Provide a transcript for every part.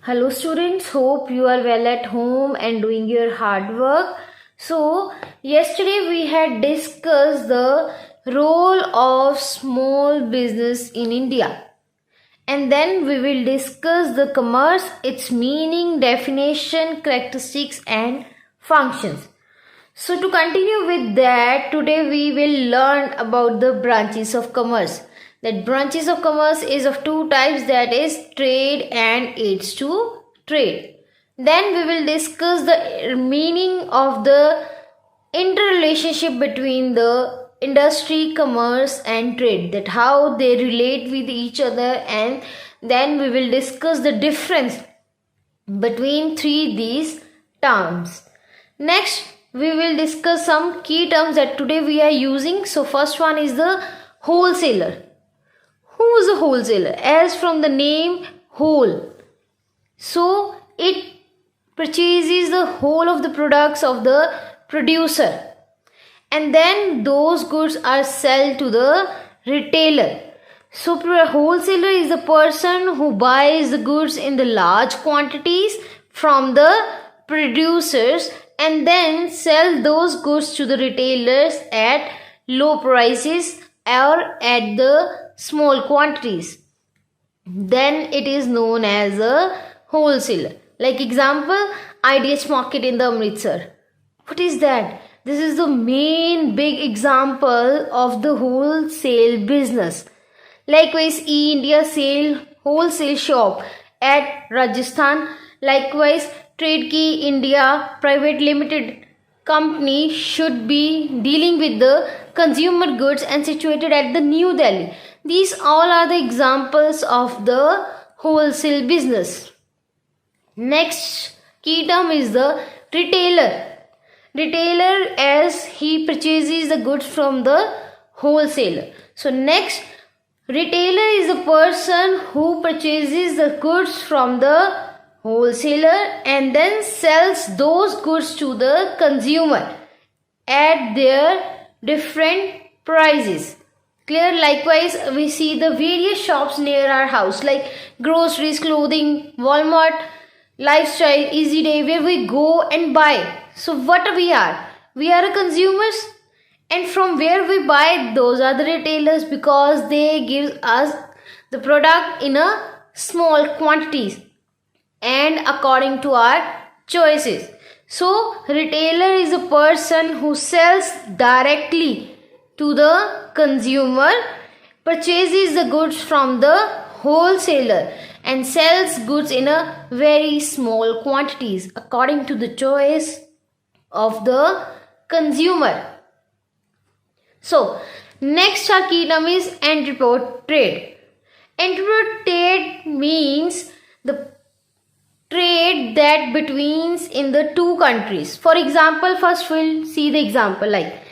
Hello students, hope you are well at home and doing your hard work. So, yesterday we had discussed the role of small business in India. And then we will discuss the commerce, its meaning, definition, characteristics and functions. So to continue with that, today we will learn about the branches of commerce. That branches of commerce is of two types, that is trade and aids to trade. Then we will discuss the meaning of the interrelationship between the industry, commerce and trade, that how they relate with each other, and then we will discuss the difference between these terms. Next, we will discuss some key terms that today we are using. So first one is the wholesaler. Who is a wholesaler? As from the name whole, so it purchases the whole of the products of the producer, and then those goods are sold to the retailer. So a wholesaler is the person who buys the goods in the large quantities from the producers and then sell those goods to the retailers at low prices or at the small quantities. Then it is known as a wholesaler. Like example, IDH market in the Amritsar. What is that? This is the main big example of the wholesale business. Likewise, India sale wholesale shop at Rajasthan. Likewise, Trade Key India Private Limited company should be dealing with the consumer goods and situated at the New Delhi. These all are the examples of the wholesale business. Next key term is the retailer. Retailer, as he purchases the goods from the wholesaler. So next, retailer is a person who purchases the goods from the wholesaler and then sells those goods to the consumer at their different prices. Clear? Likewise, we see the various shops near our house like groceries, clothing, Walmart, lifestyle, Easy Day, where we go and buy. So what we are? We are consumers, and from where we buy, those are the retailers, because they give us the product in a small quantities and according to our choices. So retailer is a person who sells directly to the consumer, purchases the goods from the wholesaler and sells goods in a very small quantities according to the choice of the consumer. So next our key term is entrepreneur trade. Entrepreneur trade means the trade that between in the two countries. For example, first we'll see the example like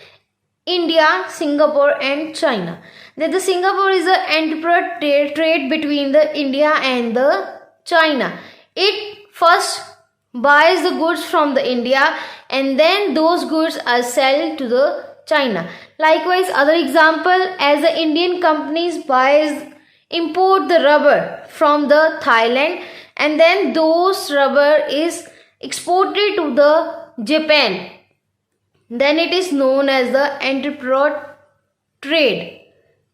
India, Singapore and China. Then the Singapore is the entrepreneur trade between the India and the China. It first buys the goods from the India and then those goods are sold to the China. Likewise, other example, as the Indian companies import the rubber from the Thailand and then those rubber is exported to the Japan. Then it is known as the entrepreneur trade.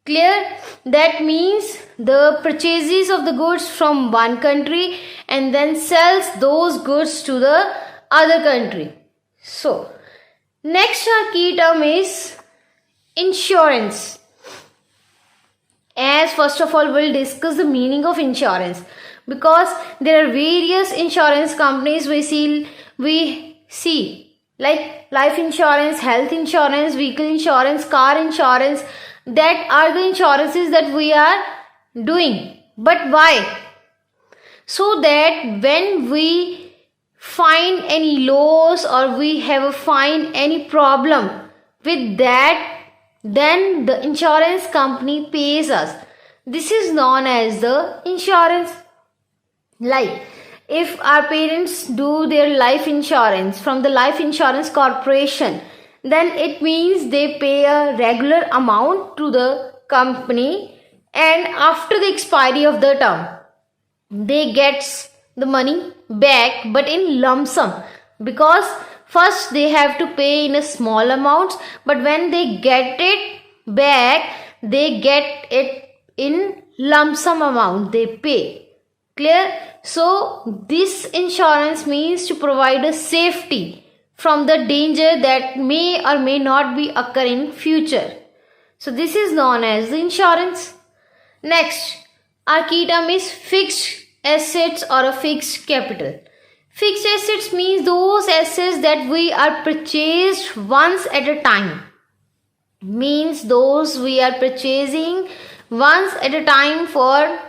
Clear? That means the purchases of the goods from one country and then sells those goods to the other country. So, next our key term is insurance. As first of all, we'll discuss the meaning of insurance, because there are various insurance companies we see like life insurance, health insurance, vehicle insurance, car insurance. That are the insurances that we are doing. But why? So that when we find any loss or we find any problem with that, then the insurance company pays us. This is known as the insurance. Like if our parents do their life insurance from the life insurance corporation, then it means they pay a regular amount to the company, and after the expiry of the term they get the money back, but in lump sum, because first they have to pay in a small amount, but when they get it back, they get it in lump sum amount they pay. Clear? So this insurance means to provide a safety from the danger that may or may not be occur in future. So this is known as the insurance. Next, our key term is fixed assets or a fixed capital. Fixed assets means those assets that we are purchased once at a time. Means those we are purchasing once at a time for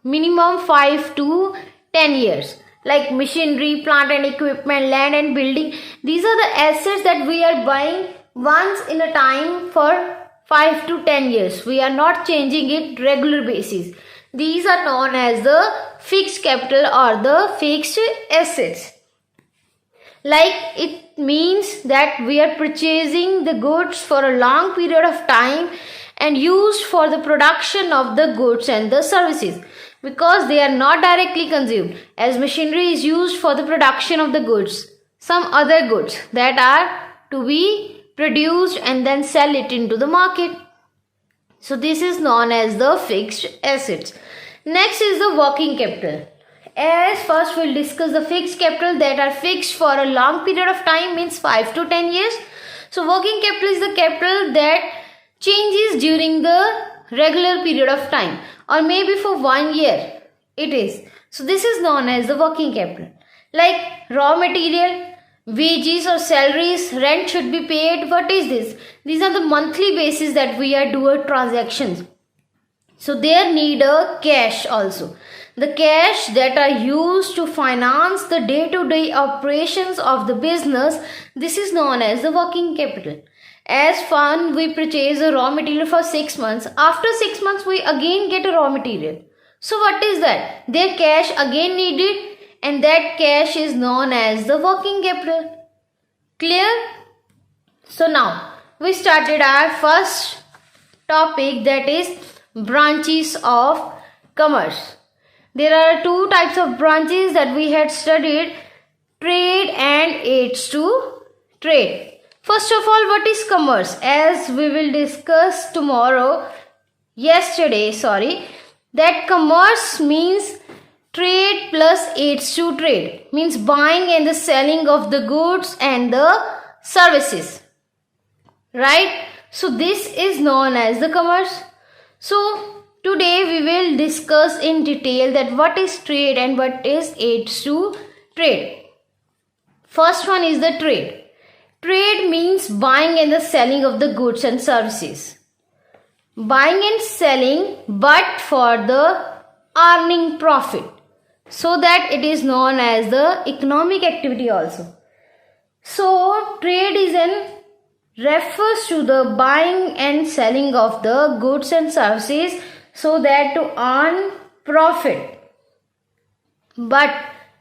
minimum 5 to 10 years. Like machinery, plant and equipment, land and building. These are the assets that we are buying once in a time for 5 to 10 years. We are not changing it regular basis. These are known as the fixed capital or the fixed assets. Like it means that we are purchasing the goods for a long period of time and used for the production of the goods and the services, because they are not directly consumed, as machinery is used for the production of the goods, some other goods that are to be produced and then sell it into the market. So this is known as the fixed assets. Next is the working capital. As first we'll discuss the fixed capital that are fixed for a long period of time, means 5 to 10 years. So working capital is the capital that changes during the regular period of time, or maybe for 1 year it is. So this is known as the working capital. Like raw material, wages or salaries, rent should be paid. What is this? These are the monthly basis that we are doing transactions. So there need a cash also. The cash that are used to finance the day-to-day operations of the business, this is known as the working capital. As fund, we purchase a raw material for 6 months. After 6 months, we again get a raw material. So what is that? Their cash again needed, and that cash is known as the working capital. Clear? So now we started our first topic, that is branches of commerce. There are two types of branches that we had studied: trade and aids to trade. First of all, what is commerce? As we will discuss that commerce means trade plus aids to trade, means buying and the selling of the goods and the services. Right? So this is known as the commerce. So today we will discuss in detail that what is trade and what is aids to trade. First one is the trade. Trade means buying and the selling of the goods and services. Buying and selling, but for the earning profit, so that it is known as the economic activity also. So trade refers to the buying and selling of the goods and services, so that to earn profit. But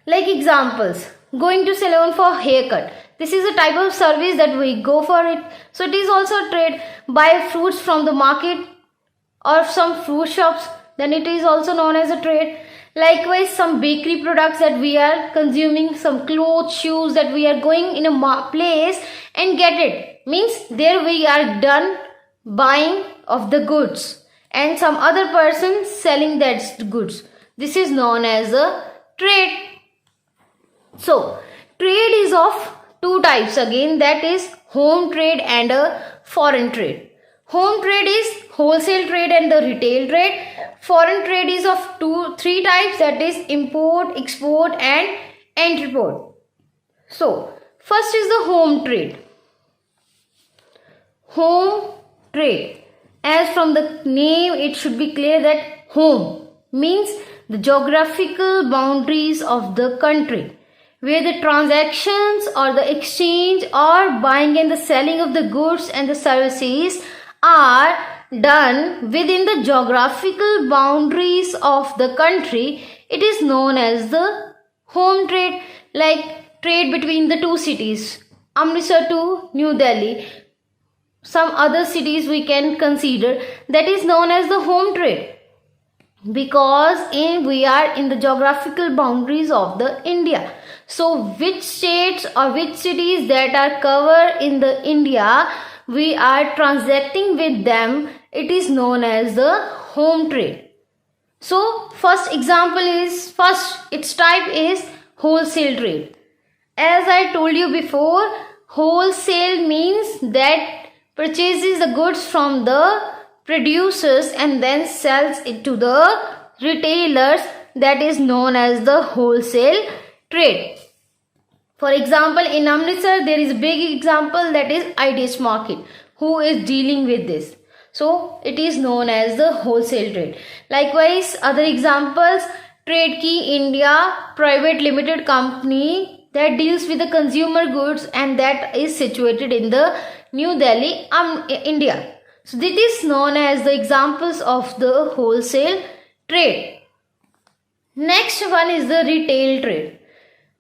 like examples, going to salon for haircut. This is a type of service that we go for it. So it is also a trade. Buy fruits from the market or some fruit shops, then it is also known as a trade. Likewise, some bakery products that we are consuming, some clothes, shoes that we are going in a place and get it. Means there we are done buying of the goods and some other person selling that goods. This is known as a trade. So trade is of two types again, that is home trade and a foreign trade. Home trade is wholesale trade and the retail trade. Foreign trade is of three types, that is import, export and entreport. So first is the home trade. Home trade, as from the name it should be clear that home means the geographical boundaries of the country, where the transactions or the exchange or buying and the selling of the goods and the services are done within the geographical boundaries of the country. It is known as the home trade. Like trade between the two cities, Amritsar to New Delhi, some other cities we can consider, that is known as the home trade. because we are in the geographical boundaries of the India. So which states or which cities that are covered in the India we are transacting with them, it is known as the home trade. So first its type is wholesale trade. As I told you before, wholesale means that purchases the goods from the producers and then sells it to the retailers, that is known as the wholesale trade. For example, in Amritsar there is a big example, that is IDS market, who is dealing with this. So it is known as the wholesale trade. Likewise, other examples, Trade Key India Private Limited Company, that deals with the consumer goods and that is situated in the New Delhi, India. So this is known as the examples of the wholesale trade. Next one is the retail trade.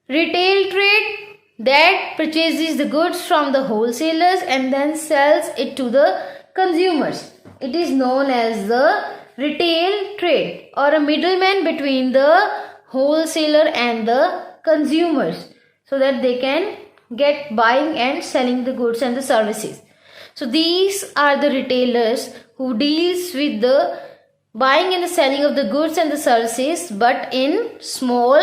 Retail trade that purchases the goods from the wholesalers and then sells it to the consumers. It is known as the retail trade, or a middleman between the wholesaler and the consumers, so that they can get buying and selling the goods and the services. So these are the retailers who deals with the buying and the selling of the goods and the services, but in small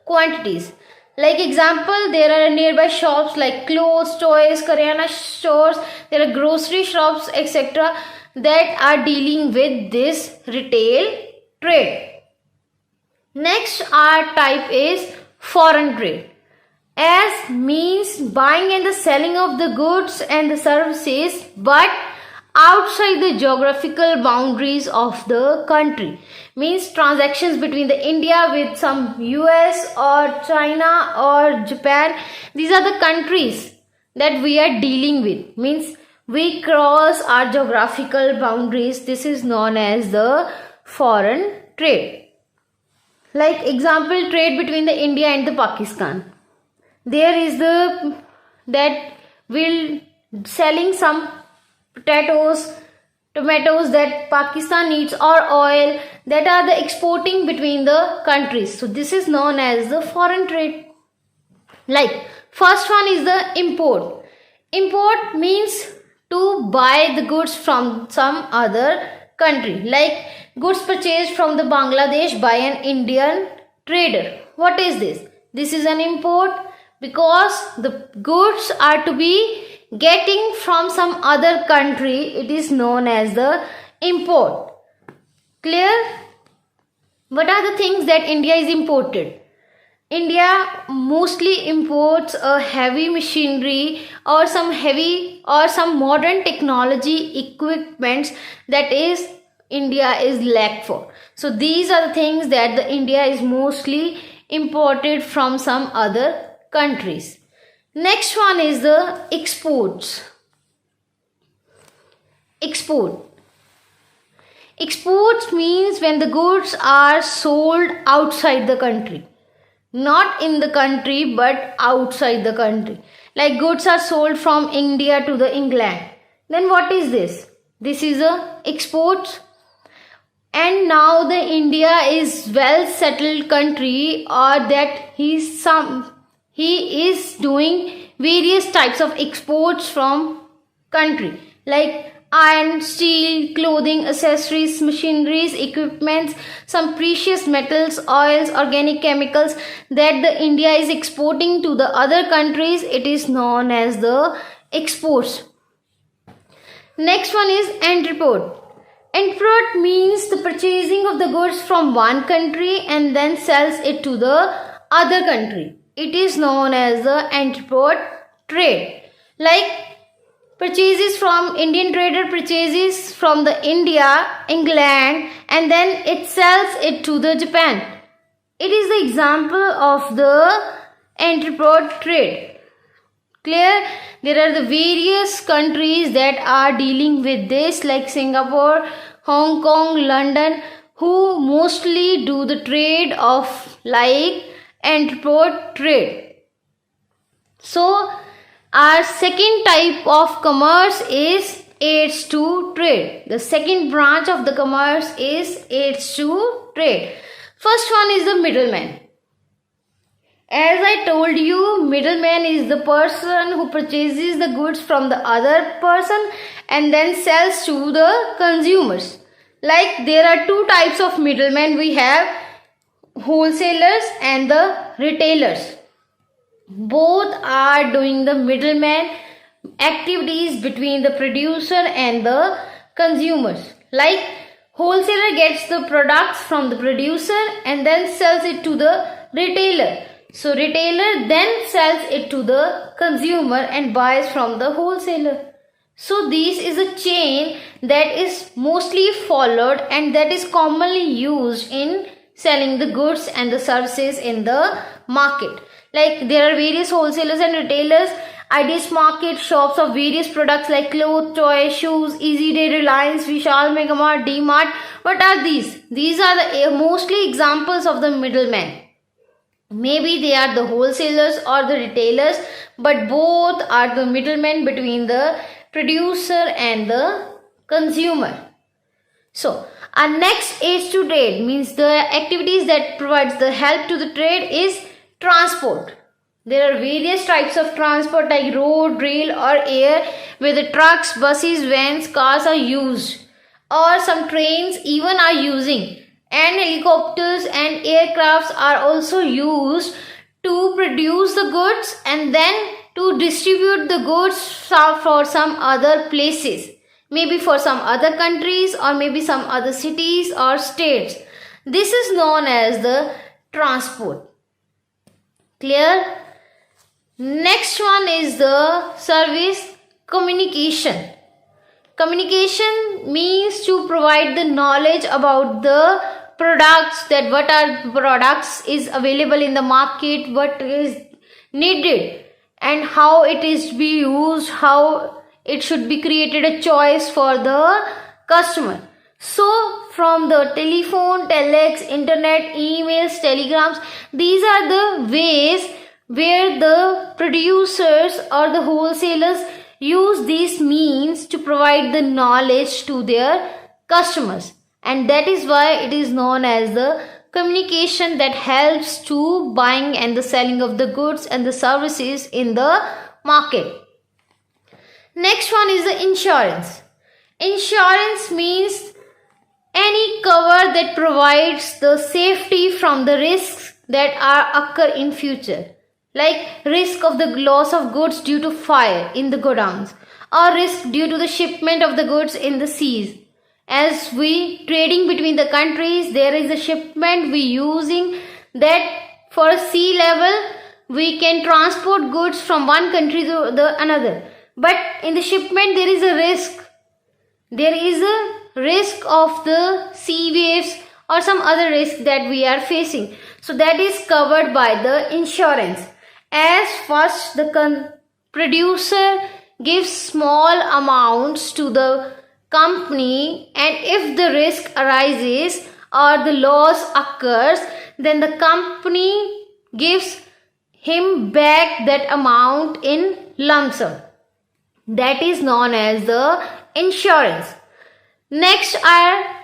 quantities. Like example, there are nearby shops like clothes, toys, Karyana stores, there are grocery shops, etc. that are dealing with this retail trade. Next, our type is foreign trade. As means buying and the selling of the goods and the services, but outside the geographical boundaries of the country. Means transactions between the India with some US or China or Japan. These are the countries that we are dealing with. Means we cross our geographical boundaries. This is known as the foreign trade. Like example, trade between the India and the Pakistan. There is the that will selling some tomatoes that Pakistan needs, or oil, that are the exporting between the countries. So this is known as the foreign trade. Like first one is the import. Import means to buy the goods from some other country, like goods purchased from the Bangladesh by an Indian trader. What is this? This is an import because the goods are to be getting from some other country. It is known as the import. Clear? What are the things that India is imported? India mostly imports a heavy machinery or some modern technology equipments that is India is lack for. So these are the things that the India is mostly imported from some other countries. Next one is the exports. Exports means when the goods are sold outside the country. Not in the country but outside the country. Like goods are sold from India to the England. Then what is this? This is a exports. And now the India is well settled country, or that he is doing various types of exports from country, like iron, steel, clothing, accessories, machineries, equipments, some precious metals, oils, organic chemicals that the India is exporting to the other countries. It is known as the exports. Next one is entrepot. Entrepot means the purchasing of the goods from one country and then sells it to the other country. It is known as the entrepot trade. Like purchases from Indian trader purchases from the England, and then it sells it to the Japan. It is the example of the entrepot trade. Clear? There are the various countries that are dealing with this, like Singapore, Hong Kong, London, who mostly do the trade of like entrepot trade. So our second type of commerce is aids to trade. The second branch of the commerce is aids to trade. First one is the middleman. As I told you, middleman is the person who purchases the goods from the other person and then sells to the consumers. Like there are two types of middlemen. We have wholesalers and the retailers. Both are doing the middleman activities between the producer and the consumers. Like wholesaler gets the products from the producer and then sells it to the retailer. So retailer then sells it to the consumer and buys from the wholesaler. So this is a chain that is mostly followed and that is commonly used in selling the goods and the services in the market. Like there are various wholesalers and retailers. IDS market shops of various products like clothes, toys, shoes, Easy Day, Reliance, Vishal, Megamart, D-Mart. What are these? These are the mostly examples of the middlemen. Maybe they are the wholesalers or the retailers, but both are the middlemen between the producer and the consumer. So our next aids to trade means the activities that provides the help to the trade is transport. There are various types of transport like road, rail or air where the trucks, buses, vans, cars are used, or some trains even are using, and helicopters and aircrafts are also used to produce the goods and then to distribute the goods for some other places, maybe for some other countries or maybe some other cities or states. This is known as the transport. Clear? Next one is the service communication. Communication means to provide the knowledge about the products, that what are products is available in the market, what is needed and how it is to be used, how it should be created a choice for the customer. So from the telephone, telex, internet, emails, telegrams, these are the ways where the producers or the wholesalers use these means to provide the knowledge to their customers, and that is why it is known as the communication that helps to buying and the selling of the goods and the services in the market. Next one is the insurance. Insurance means any cover that provides the safety from the risks that are occur in future, like risk of the loss of goods due to fire in the godowns or risk due to the shipment of the goods in the seas. As we trading between the countries, there is a shipment we using that for a sea level we can transport goods from one country to the another, but in the shipment there is a risk. There is a risk of the sea waves or some other risk that we are facing. So that is covered by the insurance. As first the producer gives small amounts to the company, and if the risk arises or the loss occurs, then the company gives him back that amount in lump sum. That is known as the insurance. Next are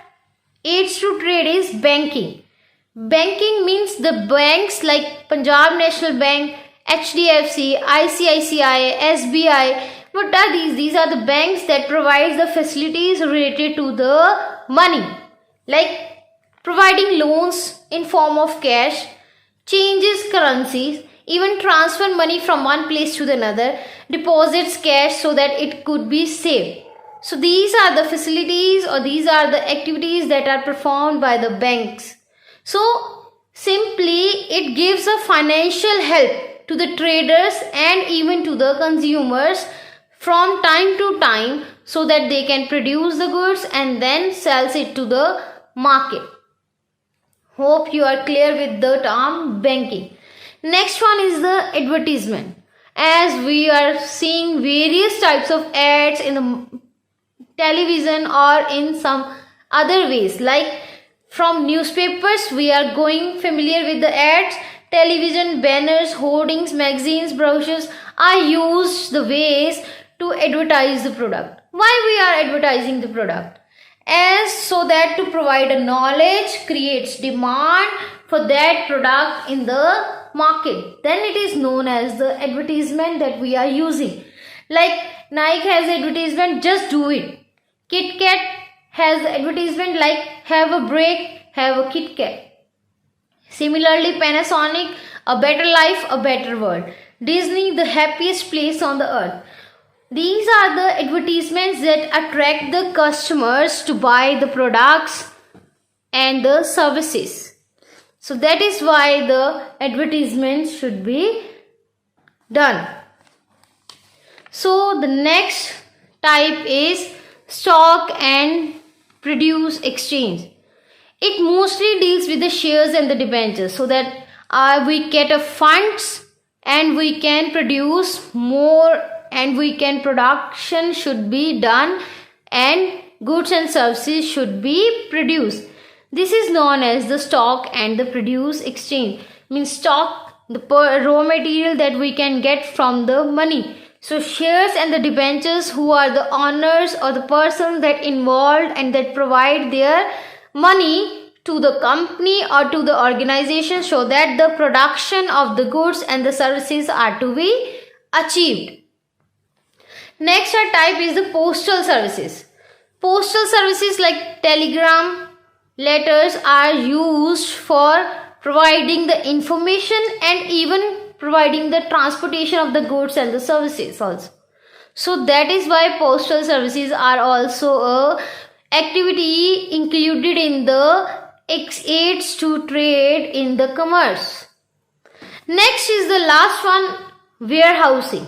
aids to trade is banking. Banking means the banks like Punjab National Bank, HDFC, ICSE, SBI. What are these? These are the banks that provide the facilities related to the money, like providing loans in form of cash, changes currencies, even transfer money from one place to another, deposits cash so that it could be saved. So these are the facilities or these are the activities that are performed by the banks. So simply it gives a financial help to the traders and even to the consumers from time to time so that they can produce the goods and then sells it to the market. Hope you are clear with the term banking. Next one is the advertisement. As we are seeing various types of ads in the television or in some other ways, like from newspapers we are going familiar with the ads, television, banners, hoardings, magazines, brochures are used the ways to advertise the product. Why we are advertising the product? As so that to provide a knowledge creates demand for that product in the market. Then it is known as the advertisement that we are using. Like Nike has advertisement, just do it. Kit Kat has advertisement like have a break, have a Kit Kat. Similarly, Panasonic, a better life, a better world. Disney, the happiest place on the earth. These are the advertisements that attract the customers to buy the products and the services. So that is why the advertisements should be done. So the next type is stock and produce exchange. It mostly deals with the shares and the debentures, so that we get a funds and we can produce more, and we can production should be done and goods and services should be produced. This is known as the stock and the produce exchange. Means stock, the raw material that we can get from the money. So shares and the debentures, who are the owners or the persons that involved and that provide their money to the company or to the organization, so that the production of the goods and the services are to be achieved. Next type is the postal services. Postal services like telegram, letters are used for providing the information and even providing the transportation of the goods and the services also. So that is why postal services are also a activity included in the aids to trade in the commerce. Next is the last one, warehousing.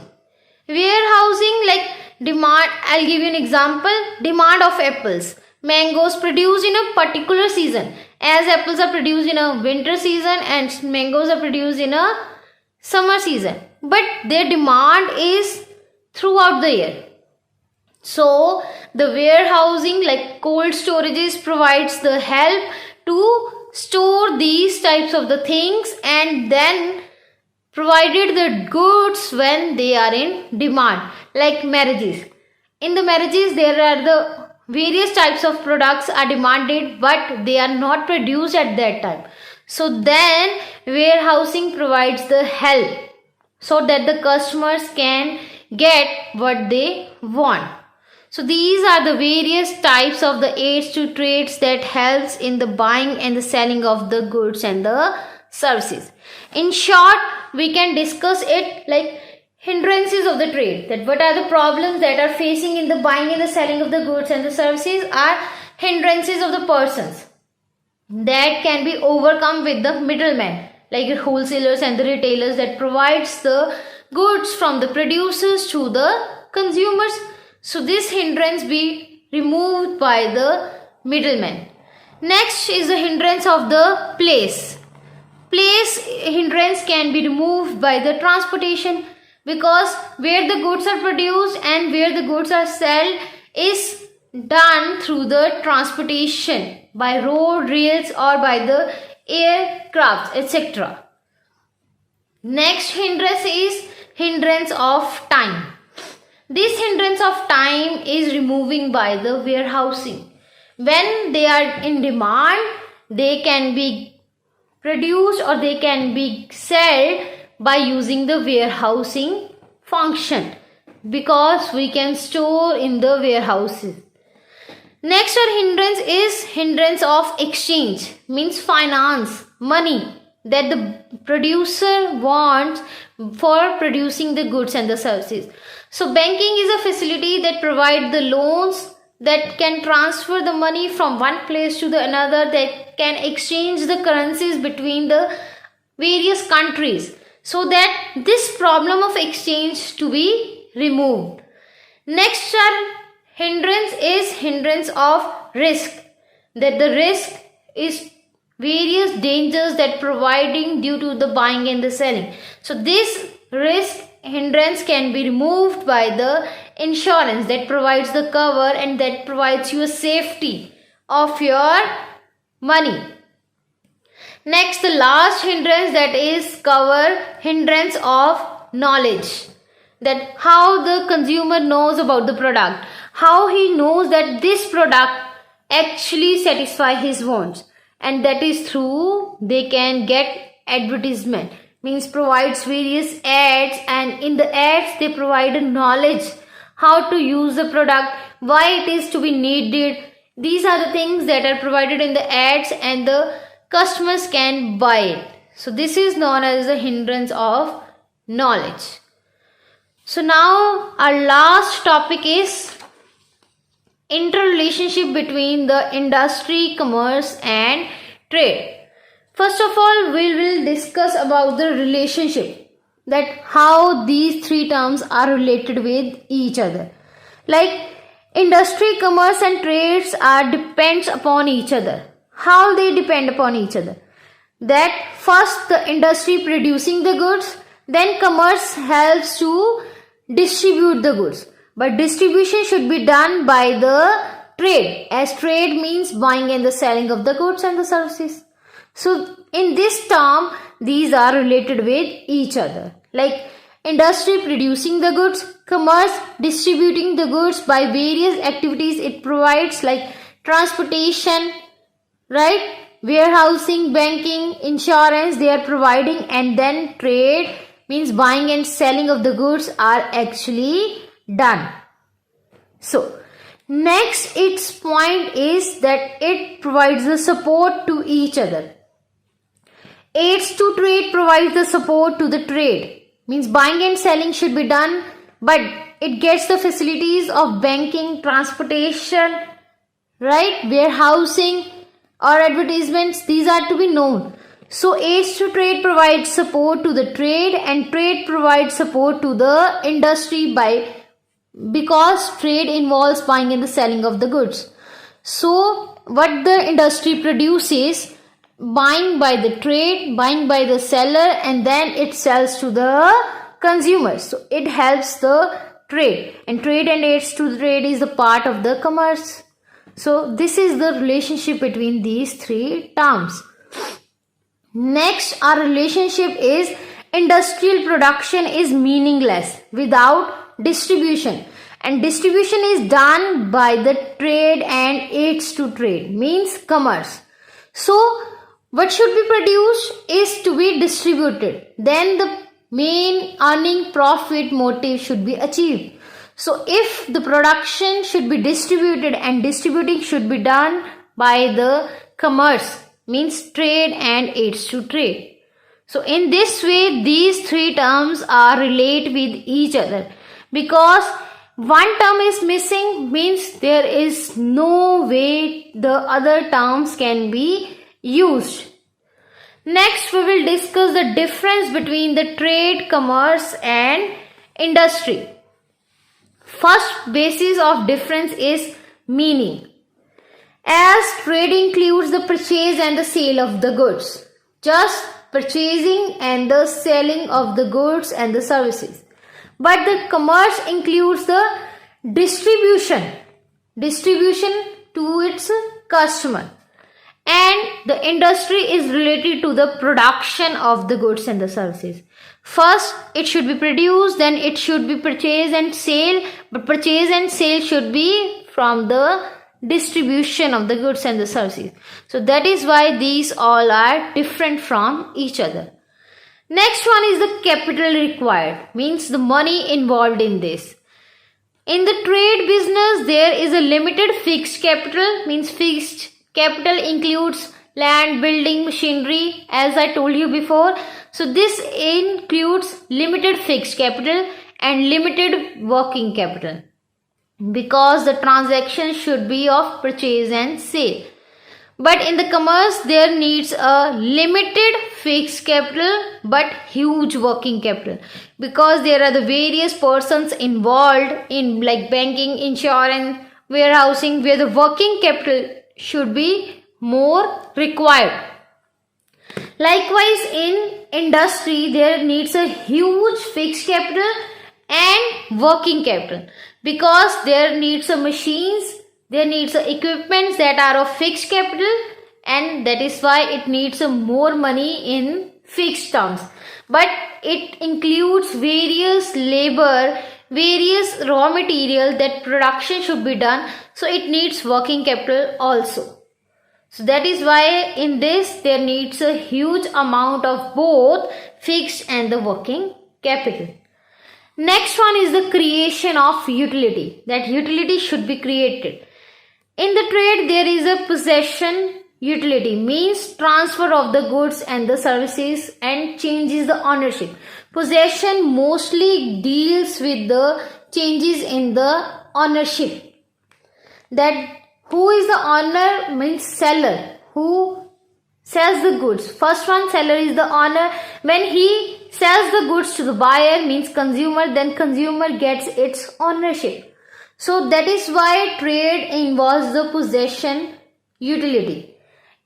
Warehousing like demand, I'll give you an example, demand of apples. Mangoes produced in a particular season, as apples are produced in a winter season and mangoes are produced in a summer season, but their demand is throughout the year. So the warehousing like cold storages provides the help to store these types of the things and then provided the goods when they are in demand. Like marriages, in the marriages there are the various types of products are demanded, but they are not produced at that time. So then warehousing provides the help so that the customers can get what they want. So these are the various types of the aids to trades that helps in the buying and the selling of the goods and the services. In short, we can discuss it like hindrances of the trade, that what are the problems that are facing in the buying and the selling of the goods and the services are hindrances of the persons that can be overcome with the middlemen like wholesalers and the retailers that provides the goods from the producers to the consumers. So this hindrance be removed by the middlemen. Next is the hindrance of the place. Place hindrance can be removed by the transportation, because where the goods are produced and where the goods are sold is done through the transportation by road, rails or by the aircraft, etc. Next hindrance is hindrance of time. This hindrance of time is removing by the warehousing. When they are in demand, they can be produced or they can be sold by using the warehousing function, because we can store in the warehouses. Next hindrance is hindrance of exchange, means finance, money that the producer wants for producing the goods and the services. So banking is a facility that provides the loans that can transfer the money from one place to the another, that can exchange the currencies between the various countries, so that this problem of exchange to be removed. Next hindrance is hindrance of risk, that the risk is various dangers that providing due to the buying and the selling. So this risk hindrance can be removed by the insurance that provides the cover and that provides you a safety of your money. Next, the last hindrance, that is cover hindrance of knowledge. that how the consumer knows about the product, how he knows that this product actually satisfy his wants, and that is through they can get advertisement, means provides various ads, and in the ads they provide a knowledge how to use the product, why it is to be needed. These are the things that are provided in the ads and the customers can buy it. So this is known as the hindrance of knowledge. So now our last topic is interrelationship between the industry, commerce and trade. First of all, we will discuss about the relationship, that how these three terms are related with each other. Like industry, commerce and trades are depends upon each other. How they depend upon each other? That first the industry producing the goods, then commerce helps to distribute the goods. But distribution should be done by the trade, as trade means buying and the selling of the goods and the services. So in this term, these are related with each other. Like industry producing the goods, commerce distributing the goods by various activities it provides, like transportation, right? Warehousing, banking, insurance they are providing, and then trade means buying and selling of the goods are actually done. So next its point is that it provides the support to each other. Aids to trade provides the support to the trade, means buying and selling should be done, but it gets the facilities of banking, transportation, right, warehousing or advertisements. These are to be known. So aids to trade provides support to the trade, and trade provides support to the industry because trade involves buying and the selling of the goods. So what the industry produces, buying by the trade, buying by the seller, and then it sells to the consumers. So it helps the trade, and trade and aids to trade is the part of the commerce. So this is the relationship between these three terms. Next, our relationship is industrial production is meaningless without distribution, and distribution is done by the trade and aids to trade, means commerce. So what should be produced is to be distributed, then the main earning profit motive should be achieved. So if the production should be distributed, and distributing should be done by the commerce, means trade and aids to trade. So in this way these three terms are related with each other, because one term is missing means there is no way the other terms can be used. Next we will discuss the difference between the trade, commerce and industry. First basis of difference is meaning, as trade includes the purchase and the sale of the goods, just purchasing and the selling of the goods and the services. But the commerce includes the distribution to its customer, and the industry is related to the production of the goods and the services. First it should be produced, then it should be purchased and sale, but purchase and sale should be from the distribution of the goods and the services. So that is why these all are different from each other. Next one is the capital required, means the money involved in this. In the trade business there is a limited fixed capital, means fixed capital includes land, building, machinery, as I told you before. So this includes limited fixed capital and limited working capital, because the transaction should be of purchase and sale. But in the commerce there needs a limited fixed capital but huge working capital, because there are the various persons involved in like banking, insurance, warehousing, where the working capital should be more required. Likewise in industry there needs a huge fixed capital and working capital, because there needs a machines, there needs a equipments that are of fixed capital, and that is why it needs a more money in fixed terms. But it includes various labor, various raw material that production should be done. So it needs working capital also. So that is why in this there needs a huge amount of both fixed and the working capital. Next one is the creation of utility. That utility should be created. In the trade there is a possession utility, means transfer of the goods and the services and changes the ownership. Possession mostly deals with the changes in the ownership. That who is the owner means seller, who sells the goods. First one, seller is the owner. When he sells the goods to the buyer means consumer, then consumer gets its ownership. So that is why trade involves the possession utility.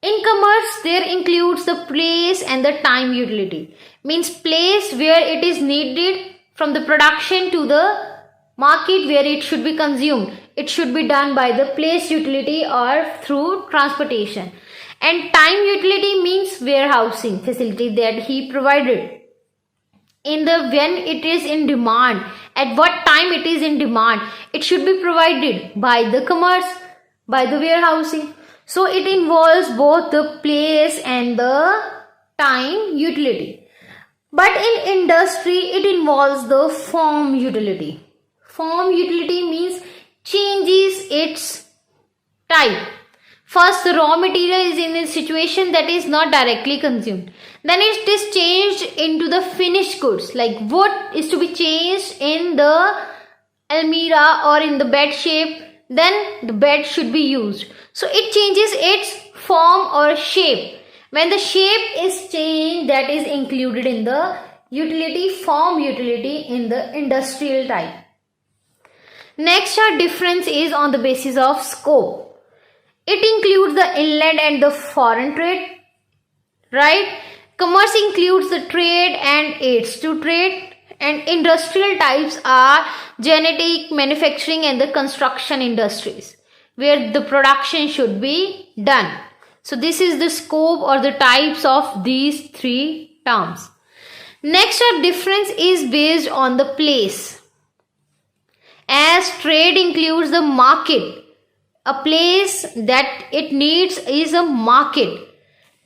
In commerce there includes the place and the time utility, means place where it is needed from the production to the market where it should be consumed. It should be done by the place utility or through transportation. And time utility means warehousing facility that he provided. In the when it is in demand, at what time it is in demand, it should be provided by the commerce, by the warehousing. So it involves both the place and the time utility. But in industry it involves the form utility. Form utility means changes its type. First, the raw material is in a situation that is not directly consumed. Then it is changed into the finished goods. Like wood is to be changed in the almirah or in the bed shape. Then the bed should be used. So it changes its form or shape. When the shape is changed, that is included in the utility, form utility in the industrial type. Next, our difference is on the basis of scope. It includes the inland and the foreign trade, right? Commerce includes the trade and aids to trade, and industrial types are genetic, manufacturing and the construction industries where the production should be done. So this is the scope or the types of these three terms. Next, our difference is based on the place. As trade includes the market, a place that it needs is a market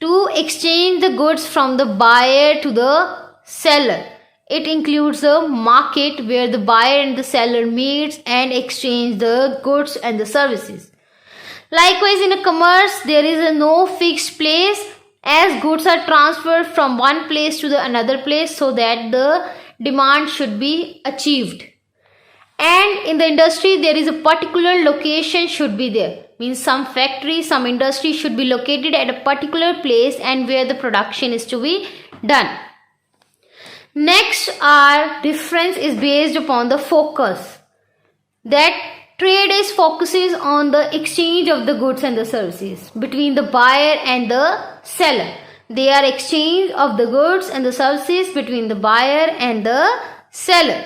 to exchange the goods from the buyer to the seller. It includes a market where the buyer and the seller meets and exchange the goods and the services. Likewise, in a commerce, there is a no fixed place as goods are transferred from one place to the another place so that the demand should be achieved. And in the industry, there is a particular location should be there. Means some factory, some industry should be located at a particular place and where the production is to be done. Next, our difference is based upon the focus. That trade is focuses on the exchange of the goods and the services between the buyer and the seller. They are exchange of the goods and the services between the buyer and the seller.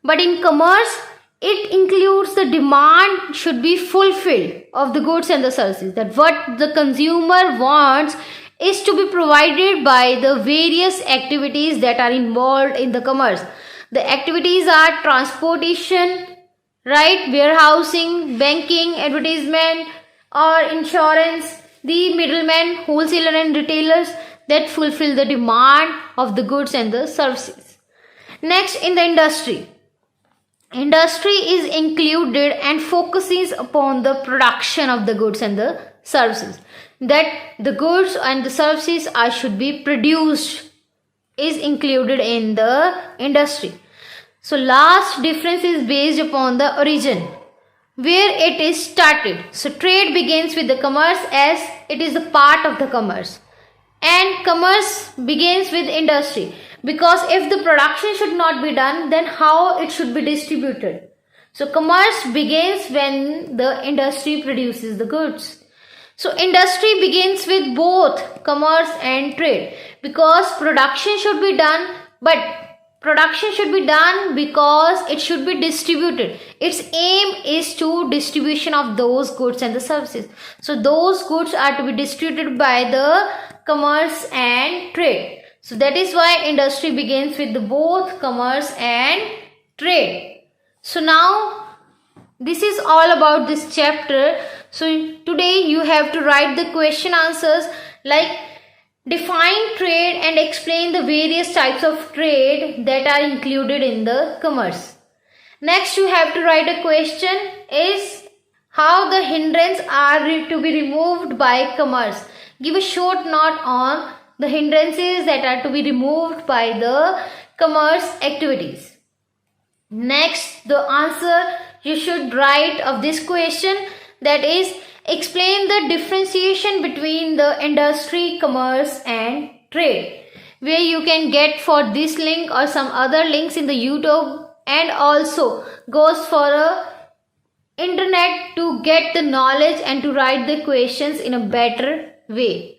But in commerce, it includes the demand should be fulfilled of the goods and the services. That what the consumer wants is to be provided by the various activities that are involved in the commerce. The activities are transportation, right, warehousing, banking, advertisement or insurance, the middlemen, wholesaler and retailers that fulfill the demand of the goods and the services. Next, in the industry. Industry is included and focuses upon the production of the goods and the services. That the goods and the services should be produced is included in the industry. So last difference is based upon the origin, where it is started. So trade begins with the commerce as it is a part of the commerce. And commerce begins with industry. Because if the production should not be done, then how it should be distributed? So commerce begins when the industry produces the goods. So industry begins with both commerce and trade. Because production should be done, but production should be done because it should be distributed. Its aim is to distribution of those goods and the services. So those goods are to be distributed by the commerce and trade. So that is why industry begins with both commerce and trade. So now this is all about this chapter. So today you have to write the question answers like define trade and explain the various types of trade that are included in the commerce. Next you have to write a question is how the hindrance are to be removed by commerce. Give a short note on the hindrances that are to be removed by the commerce activities. Next, the answer you should write of this question, that is explain the differentiation between the industry, commerce and trade, where you can get for this link or some other links in the YouTube, and also goes for a internet to get the knowledge and to write the questions in a better way.